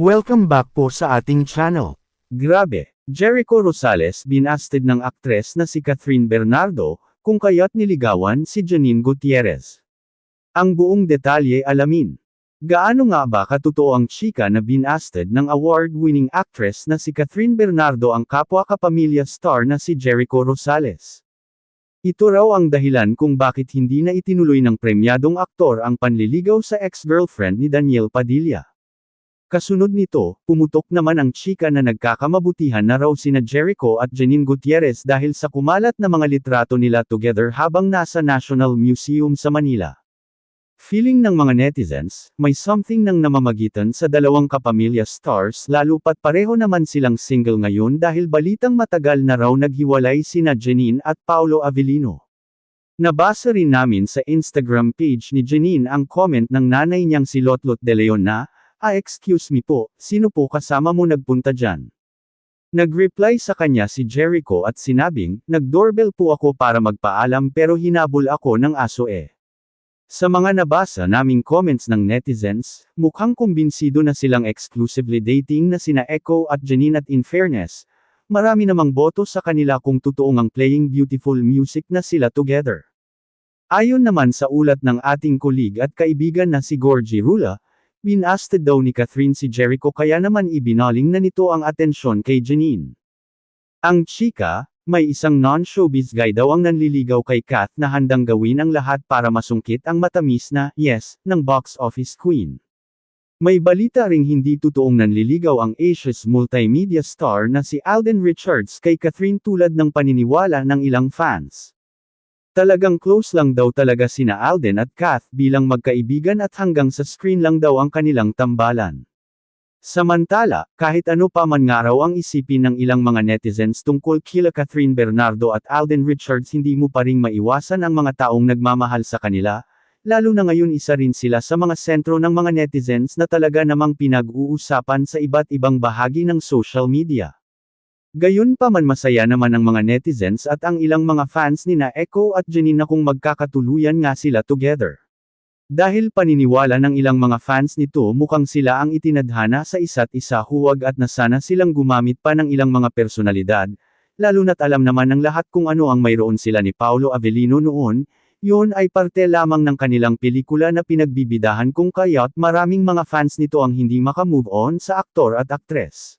Welcome back po sa ating channel. Grabe, Jericho Rosales binasted ng aktres na si Catherine Bernardo, kung kaya't niligawan si Janine Gutierrez. Ang buong detalye alamin. Gaano nga ba katotoo ang chika na binasted ng award-winning actress na si Catherine Bernardo ang kapwa-kapamilya star na si Jericho Rosales? Ito raw ang dahilan kung bakit hindi na itinuloy ng premyadong aktor ang panliligaw sa ex-girlfriend ni Daniel Padilla. Kasunod nito, pumutok naman ang chika na nagkakamabutihan na raw sina Jericho at Janine Gutierrez dahil sa kumalat na mga litrato nila together habang nasa National Museum sa Manila. Feeling ng mga netizens, may something nang namamagitan sa dalawang kapamilya stars lalo pat pareho naman silang single ngayon dahil balitang matagal na raw naghiwalay sina Janine at Paolo Avellino. Nabasa rin namin sa Instagram page ni Janine ang comment ng nanay niyang si Lotlot De Leon na, excuse me po, sino po kasama mo nagpunta dyan? Nag-reply sa kanya si Jericho at sinabing, nag-doorbell po ako para magpaalam pero hinabol ako ng aso eh. Sa mga nabasa naming comments ng netizens, mukhang kumbinsido na silang exclusively dating na sina Echo at Janine at in fairness, marami namang boto sa kanila kung totoong ang playing beautiful music na sila together. Ayon naman sa ulat ng ating kulig at kaibigan na si Gorgie Rula, binasted daw ni Catherine si Jericho kaya naman ibinaling na nito ang atensyon kay Janine. Ang chika, may isang non-showbiz guy daw ang nanliligaw kay Kath na handang gawin ang lahat para masungkit ang matamis na yes ng box office queen. May balita ring hindi totoong nanliligaw ang Asia's multimedia star na si Alden Richards kay Catherine tulad ng paniniwala ng ilang fans. Talagang close lang daw talaga sina Alden at Kath bilang magkaibigan at hanggang sa screen lang daw ang kanilang tambalan. Samantala, kahit ano pa man nga raw ang isipin ng ilang mga netizens tungkol kila Catherine Bernardo at Alden Richards hindi mo pa ring maiwasan ang mga taong nagmamahal sa kanila, lalo na ngayon isa rin sila sa mga sentro ng mga netizens na talaga namang pinag-uusapan sa iba't ibang bahagi ng social media. Gayunpaman masaya naman ang mga netizens at ang ilang mga fans nina Echo at Janine na kung magkakatuluyan nga sila together. Dahil paniniwala ng ilang mga fans nito mukhang sila ang itinadhana sa isa't isa huwag at na sana silang gumamit pa ng ilang mga personalidad, lalo na't alam naman ng lahat kung ano ang mayroon sila ni Paolo Avellino noon, yun ay parte lamang ng kanilang pelikula na pinagbibidahan kung kaya't maraming mga fans nito ang hindi makamove on sa aktor at aktres.